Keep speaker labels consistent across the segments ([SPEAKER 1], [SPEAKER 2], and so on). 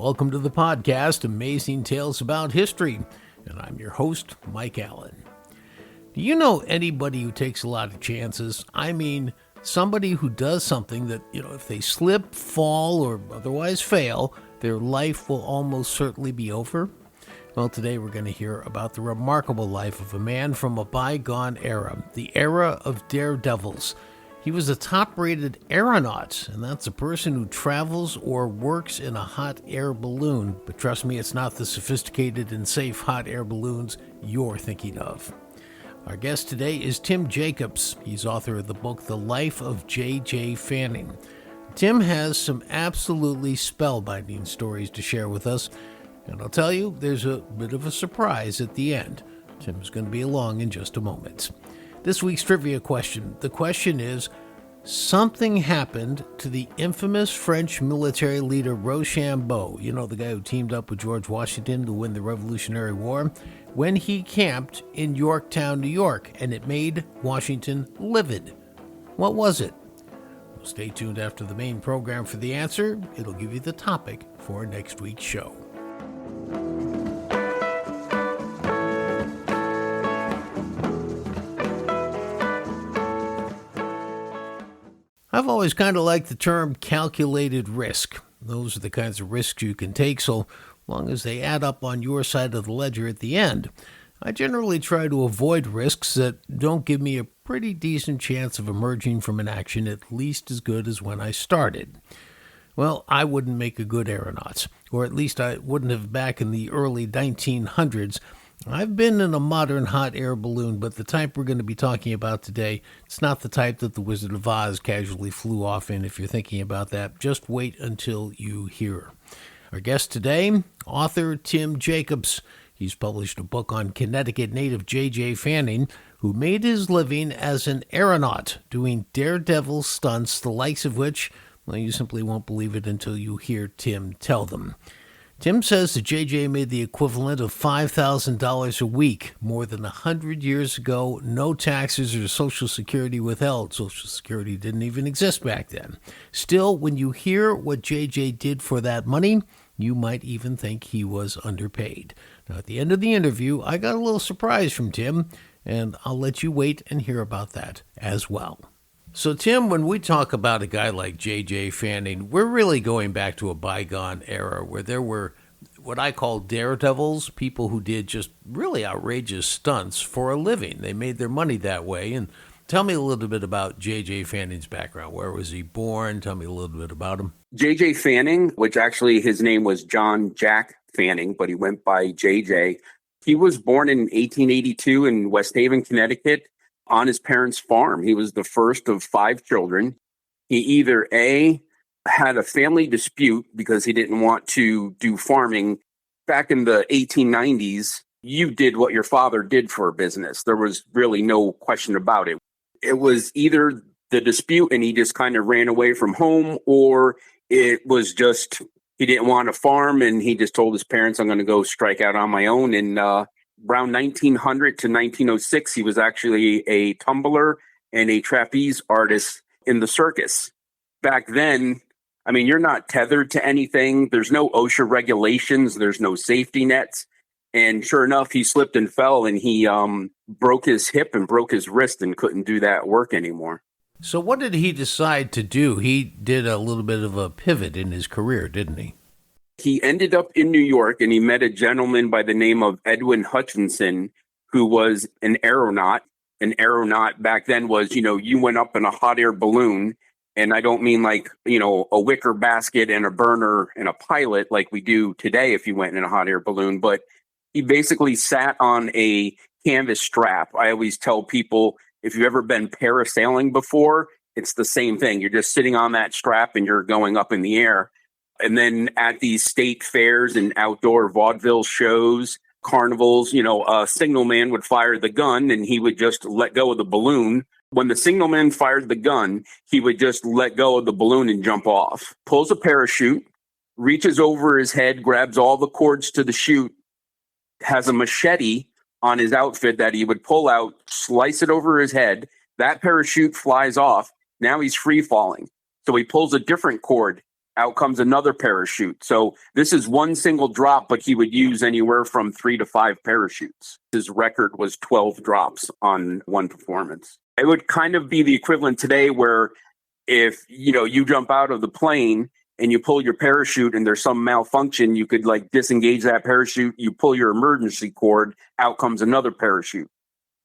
[SPEAKER 1] Welcome to the podcast, Amazing Tales About History, and I'm your host, Mike Allen. Do you know anybody who takes a lot of chances? I mean, somebody who does something that, if they slip, fall, or otherwise fail, their life will almost certainly be over? Well, today we're going to hear about the remarkable life of a man from a bygone era, the era of daredevils. He was a top-rated aeronaut, and that's a person who travels or works in a hot air balloon. But trust me, it's not the sophisticated and safe hot air balloons you're thinking of. Our guest today is Tim Jacobs. He's author of the book, The Life of J.J. Fanning. Tim has some absolutely spellbinding stories to share with us, and I'll tell you, there's a bit of a surprise at the end. Tim's going to be along in just a moment. This week's trivia question. The question is, something happened to the infamous French military leader Rochambeau, the guy who teamed up with George Washington to win the Revolutionary War, when he camped in Yorktown, New York, and it made Washington livid. What was it? Well, stay tuned after the main program for the answer. It'll give you the topic for next week's show. I've always kind of liked the term calculated risk. Those are the kinds of risks you can take so long as they add up on your side of the ledger at the end. I generally try to avoid risks that don't give me a pretty decent chance of emerging from an action at least as good as when I started. Well, I wouldn't make a good aeronaut, or at least I wouldn't have back in the early 1900s. I've been in a modern hot air balloon, but the type we're going to be talking about today, it's not the type that the Wizard of Oz casually flew off in. If you're thinking about that, just wait until you hear. Our guest today, author Tim Jacobs. He's published a book on Connecticut native J.J. Fanning, who made his living as an aeronaut, doing daredevil stunts, the likes of which, well, you simply won't believe it until you hear Tim tell them. Tim says that J.J. made the equivalent of $5,000 a week more than 100 years ago, no taxes or Social Security withheld. Social Security didn't even exist back then. Still, when you hear what J.J. did for that money, you might even think he was underpaid. Now, at the end of the interview, I got a little surprise from Tim, and I'll let you wait and hear about that as well. So, Tim, when we talk about a guy like J.J. Fanning, we're really going back to a bygone era where there were what I call daredevils, people who did just really outrageous stunts for a living. They made their money that way. And tell me a little bit about J.J. Fanning's background. Where was he born? Tell me a little bit about him.
[SPEAKER 2] J.J. Fanning, which actually his name was John Jack Fanning, but he went by J.J. He was born in 1882 in West Haven, Connecticut, on his parents' farm. He was the first of 5 children. He either A, had a family dispute because he didn't want to do farming. Back in the 1890s, you did what your father did for a business. There was really no question about it. It was either the dispute and he just kind of ran away from home, or it was just he didn't want to farm and he just told his parents, I'm going to go strike out on my own. And around 1900 to 1906, he was actually a tumbler and a trapeze artist in the circus. Back then, I mean, you're not tethered to anything. There's no OSHA regulations. There's no safety nets. And sure enough, he slipped and fell and he broke his hip and broke his wrist and couldn't do that work anymore.
[SPEAKER 1] So what did he decide to do? He did a little bit of a pivot in his career, didn't he?
[SPEAKER 2] He ended up in New York and he met a gentleman by the name of Edwin Hutchinson, who was an aeronaut. An aeronaut back then was, you went up in a hot air balloon. And I don't mean like, a wicker basket and a burner and a pilot like we do today if you went in a hot air balloon. But he basically sat on a canvas strap. I always tell people, if you've ever been parasailing before, it's the same thing. You're just sitting on that strap and you're going up in the air. And then at these state fairs and outdoor vaudeville shows, carnivals, a signalman would fire the gun and he would just let go of the balloon. When the signalman fired the gun, he would just let go of the balloon and jump off, pulls a parachute, reaches over his head, grabs all the cords to the chute, has a machete on his outfit that he would pull out, slice it over his head. That parachute flies off. Now he's free falling. So he pulls a different cord Out comes another parachute. So this is one single drop, but he would use anywhere from 3 to 5 parachutes. His record was 12 drops on one performance. It would kind of be the equivalent today where if, you jump out of the plane and you pull your parachute and there's some malfunction, you could like disengage that parachute, you pull your emergency cord, out comes another parachute.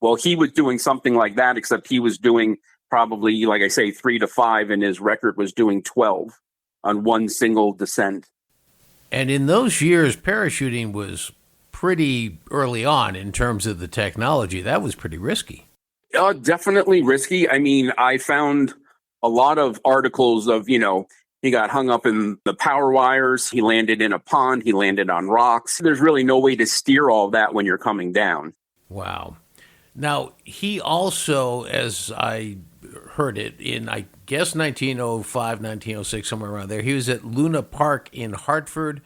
[SPEAKER 2] Well, he was doing something like that, except he was doing probably, like I say, 3 to 5, and his record was doing 12 on one single descent.
[SPEAKER 1] And in those years, parachuting was pretty early on in terms of the technology. That was pretty risky.
[SPEAKER 2] Definitely risky. I mean, I found a lot of articles of, he got hung up in the power wires. He landed in a pond. He landed on rocks. There's really no way to steer all that when you're coming down.
[SPEAKER 1] Wow. Now, he also, as I heard it, in, I guess, 1905, 1906, somewhere around there, he was at Luna Park in Hartford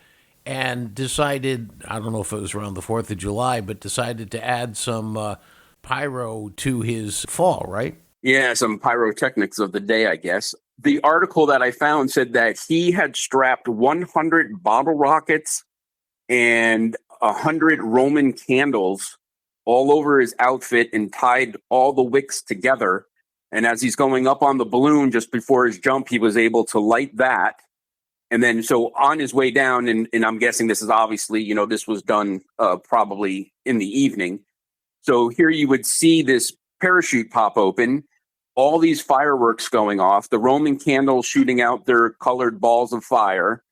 [SPEAKER 1] and decided, I don't know if it was around the 4th of July, but decided to add some pyro to his fall, right?
[SPEAKER 2] Yeah, some pyrotechnics of the day, I guess. The article that I found said that he had strapped 100 bottle rockets and 100 Roman candles all over his outfit and tied all the wicks together. And as he's going up on the balloon just before his jump, he was able to light that. And then so on his way down, and I'm guessing this is obviously, this was done probably in the evening. So here you would see this parachute pop open, all these fireworks going off, the Roman candles shooting out their colored balls of fire.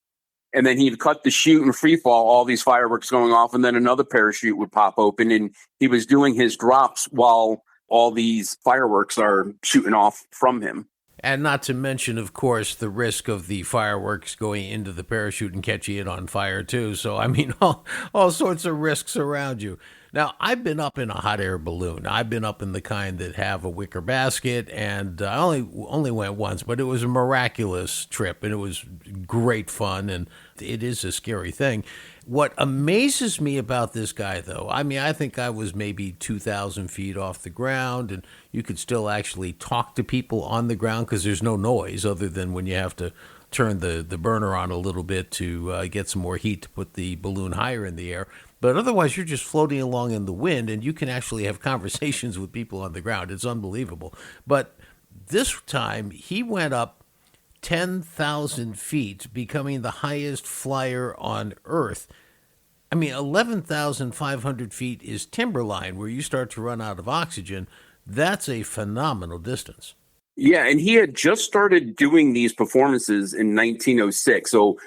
[SPEAKER 2] And then he'd cut the chute and free fall, all these fireworks going off, and then another parachute would pop open. And he was doing his drops while all these fireworks are shooting off from him.
[SPEAKER 1] And not to mention, of course, the risk of the fireworks going into the parachute and catching it on fire, too. So, I mean, all sorts of risks around you. Now, I've been up in a hot air balloon. I've been up in the kind that have a wicker basket, and I only went once, but it was a miraculous trip, and it was great fun, and it is a scary thing. What amazes me about this guy, though, I mean, I think I was maybe 2,000 feet off the ground, and you could still actually talk to people on the ground because there's no noise other than when you have to turn the burner on a little bit to get some more heat to put the balloon higher in the air. But otherwise, you're just floating along in the wind, and you can actually have conversations with people on the ground. It's unbelievable. But this time, he went up 10,000 feet, becoming the highest flyer on Earth. I mean, 11,500 feet is timberline, where you start to run out of oxygen. That's a phenomenal distance.
[SPEAKER 2] Yeah, and he had just started doing these performances in 1906. So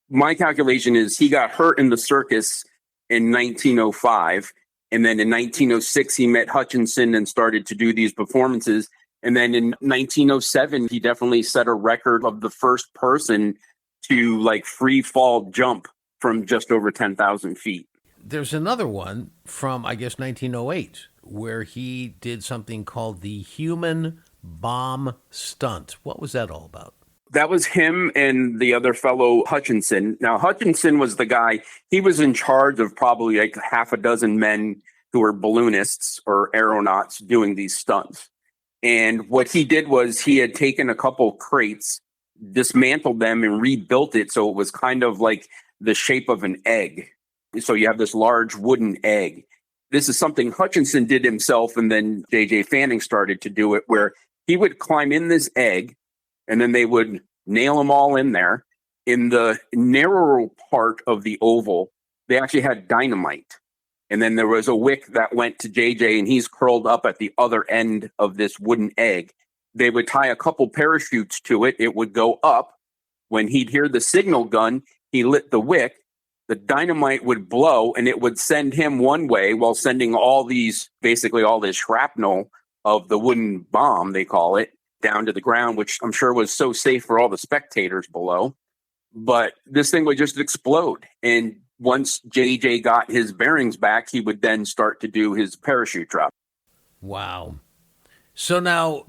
[SPEAKER 2] my calculation is he got hurt in the circus in 1905. And then in 1906, he met Hutchinson and started to do these performances. And then in 1907, he definitely set a record of the first person to like free fall jump from just over 10,000 feet.
[SPEAKER 1] There's another one from, I guess, 1908, where he did something called the human bomb stunt. What was that all about?
[SPEAKER 2] That was him and the other fellow, Hutchinson. Now, Hutchinson was the guy, he was in charge of probably like half a dozen men who were balloonists or aeronauts doing these stunts. And what he did was he had taken a couple crates, dismantled them, and rebuilt it so it was kind of like the shape of an egg. So you have this large wooden egg. This is something Hutchinson did himself, and then J.J. Fanning started to do it, where he would climb in this egg, and then they would nail them all in there. In the narrower part of the oval, they actually had dynamite. And then there was a wick that went to JJ, and he's curled up at the other end of this wooden egg. They would tie a couple parachutes to it. It would go up. When he'd hear the signal gun, he lit the wick. The dynamite would blow, and it would send him one way while sending basically all this shrapnel of the wooden bomb, they call it, down to the ground, which I'm sure was so safe for all the spectators below. But this thing would just explode. And once JJ got his bearings back, he would then start to do his parachute drop.
[SPEAKER 1] Wow. So now,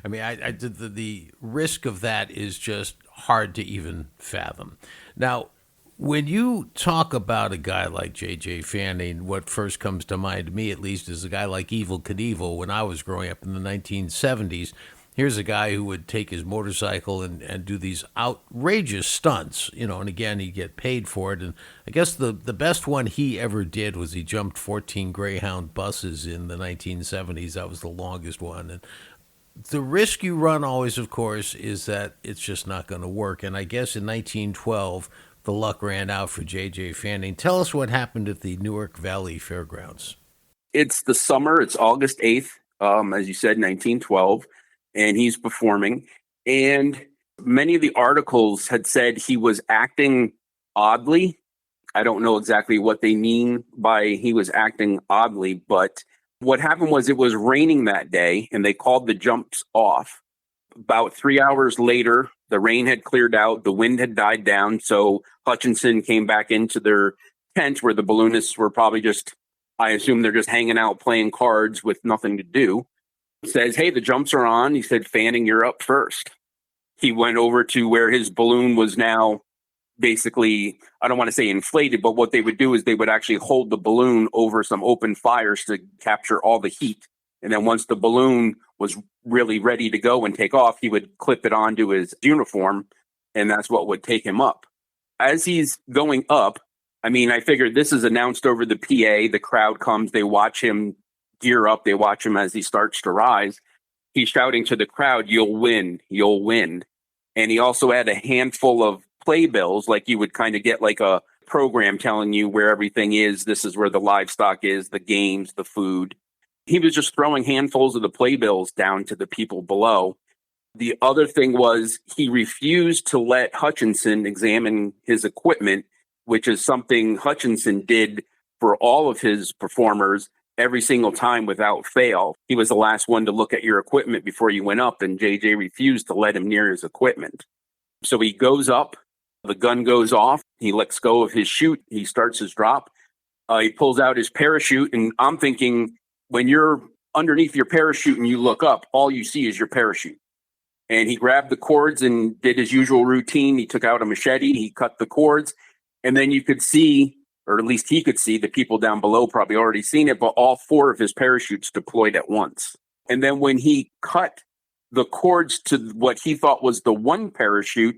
[SPEAKER 1] I mean, the risk of that is just hard to even fathom. Now, when you talk about a guy like J.J. Fanning, what first comes to mind to me, at least, is a guy like Evel Knievel when I was growing up in the 1970s. here's a guy who would take his motorcycle and do these outrageous stunts, and again, he'd get paid for it. And I guess the best one he ever did was he jumped 14 Greyhound buses in the 1970s. That was the longest one. And the risk you run always, of course, is that it's just not going to work. And I guess in 1912, the luck ran out for J.J. Fanning. Tell us what happened at the Newark Valley Fairgrounds.
[SPEAKER 2] It's the summer. It's August 8th, as you said, 1912, and he's performing. And many of the articles had said he was acting oddly. I don't know exactly what they mean by he was acting oddly, but what happened was it was raining that day, and they called the jumps off. About 3 hours later, the rain had cleared out, the wind had died down, so Hutchinson came back into their tent where the balloonists were probably just, I assume they're just hanging out playing cards with nothing to do. Says, hey, the jumps are on. He said, Fanning, you're up first. He went over to where his balloon was now basically, I don't want to say inflated, but what they would do is they would actually hold the balloon over some open fires to capture all the heat. And then once the balloon was really ready to go and take off, he would clip it onto his uniform, and that's what would take him up. As he's going up, I figured this is announced over the PA. The crowd comes, they watch him gear up, they watch him as he starts to rise. He's shouting to the crowd, you'll win, you'll win. And he also had a handful of playbills, like you would kind of get like a program telling you where everything is. This is where the livestock is, the games, the food. He was just throwing handfuls of the playbills down to the people below. The other thing was he refused to let Hutchinson examine his equipment, which is something Hutchinson did for all of his performers every single time without fail. He was the last one to look at your equipment before you went up, and JJ refused to let him near his equipment. So he goes up, the gun goes off, he lets go of his chute, he starts his drop, he pulls out his parachute, and I'm thinking, when you're underneath your parachute and you look up, all you see is your parachute. And he grabbed the cords and did his usual routine. He took out a machete, he cut the cords, and then you could see, or at least he could see, the people down below probably already seen it, but all four of his parachutes deployed at once. And then when he cut the cords to what he thought was the one parachute,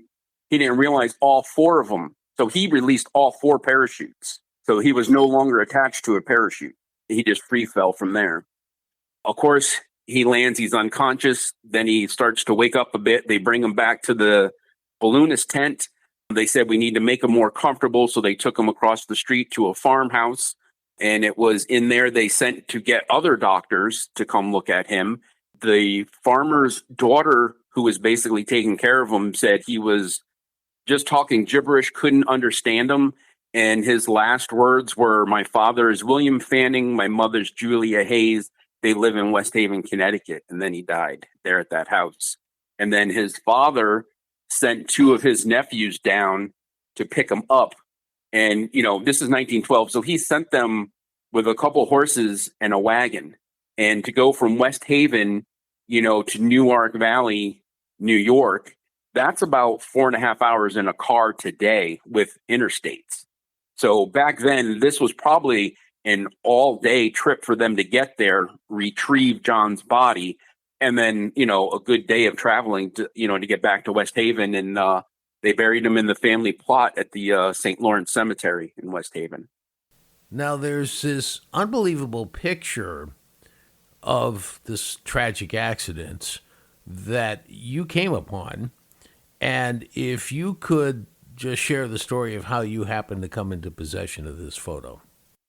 [SPEAKER 2] he didn't realize all four of them. So he released all four parachutes. So he was no longer attached to a parachute. He just free fell from there. Of course, he lands, he's unconscious. Then he starts to wake up a bit. They bring him back to the balloonist tent. They said, we need to make him more comfortable. So they took him across the street to a farmhouse. And it was in there they sent to get other doctors to come look at him. The farmer's daughter, who was basically taking care of him, said he was just talking gibberish, couldn't understand him. And his last words were, my father is William Fanning, my mother's Julia Hayes. They live in West Haven, Connecticut. And then he died there at that house. And then his father sent two of his nephews down to pick him up. And, this is 1912. So he sent them with a couple horses and a wagon. And to go from West Haven, to Newark Valley, New York, that's about 4.5 hours in a car today with interstates. So back then, this was probably an all-day trip for them to get there, retrieve John's body, and then, a good day of traveling to get back to West Haven. And they buried him in the family plot at the St. Lawrence Cemetery in West Haven.
[SPEAKER 1] Now, there's this unbelievable picture of this tragic accident that you came upon. And if you could just share the story of how you happened to come into possession of this photo.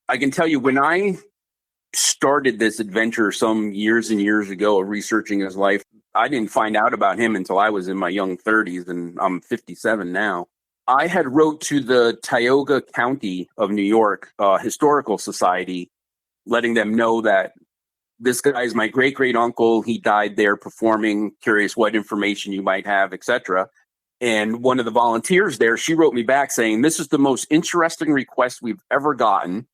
[SPEAKER 2] I can tell you, when I started this adventure some years and years ago of researching his life, I didn't find out about him until I was in my young 30s, and I'm 57 now. I had wrote to the Tioga County of New York Historical Society, letting them know that this guy is my great-great uncle. He died there performing, curious what information you might have, etc. And one of the volunteers there, she wrote me back saying, this is the most interesting request we've ever gotten.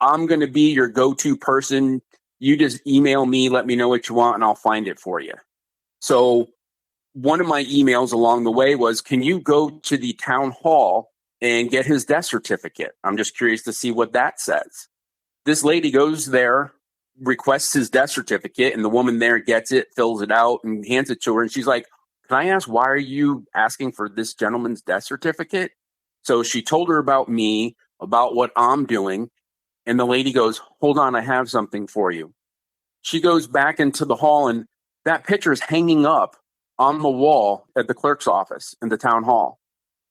[SPEAKER 2] I'm going to be your go-to person. You just email me, let me know what you want, and I'll find it for you. So one of my emails along the way was, can you go to the town hall and get his death certificate? I'm just curious to see what that says. This lady goes there, requests his death certificate, and the woman there gets it, fills it out, and hands it to her. And she's like, "Can I ask, why are you asking for this gentleman's death certificate?" So she told her about me, about what I'm doing. And the lady goes, "Hold on, I have something for you." She goes back into the hall, and that picture is hanging up on the wall at the clerk's office in the town hall.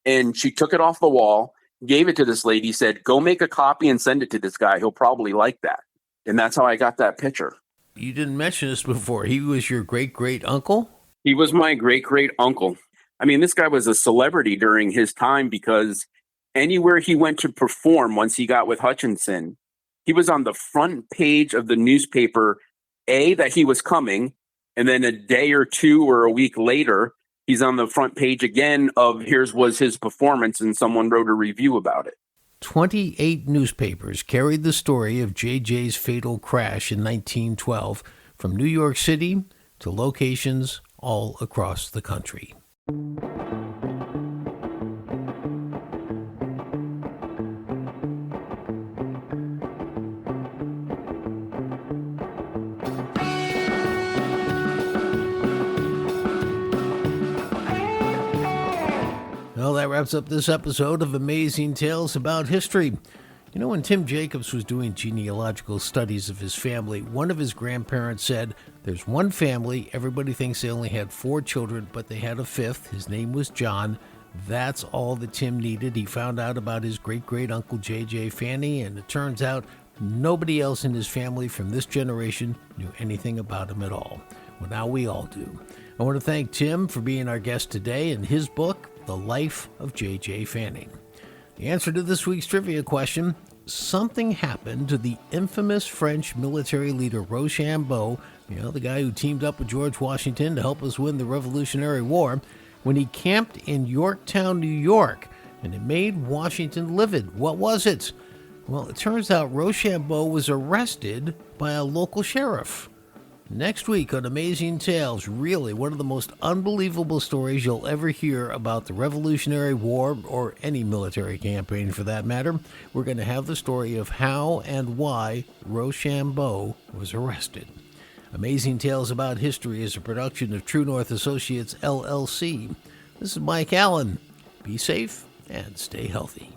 [SPEAKER 2] And she took it off the wall, gave it to this lady, said, "Go make a copy and send it to this guy. He'll probably like that." And that's how I got that picture.
[SPEAKER 1] You didn't mention this before. He was your great-great uncle?
[SPEAKER 2] He was my great-great uncle. I mean, this guy was a celebrity during his time because anywhere he went to perform once he got with Hutchinson, he was on the front page of the newspaper, that he was coming, and then a day or two or a week later, he's on the front page again of was his performance, and someone wrote a review about it.
[SPEAKER 1] 28 newspapers carried the story of JJ's fatal crash in 1912 from New York City to locations all across the country. Well, that wraps up this episode of Amazing Tales About History. You know, when Tim Jacobs was doing genealogical studies of his family, one of his grandparents said, "There's one family, everybody thinks they only had 4 children, but they had a 5th. His name was John. That's all that Tim needed. He found out about his great-great-uncle J.J. Fanning, and it turns out nobody else in his family from this generation knew anything about him at all. Well, now we all do. I want to thank Tim for being our guest today and his book, The Life of J.J. Fanning. The answer to this week's trivia question: something happened to the infamous French military leader Rochambeau, the guy who teamed up with George Washington to help us win the Revolutionary War, when he camped in Yorktown, New York, and it made Washington livid. What was it? Well, it turns out Rochambeau was arrested by a local sheriff. Next week on Amazing Tales, really one of the most unbelievable stories you'll ever hear about the Revolutionary War, or any military campaign for that matter. We're going to have the story of how and why Rochambeau was arrested. Amazing Tales About History is a production of True North Associates, LLC. This is Mike Allen. Be safe and stay healthy.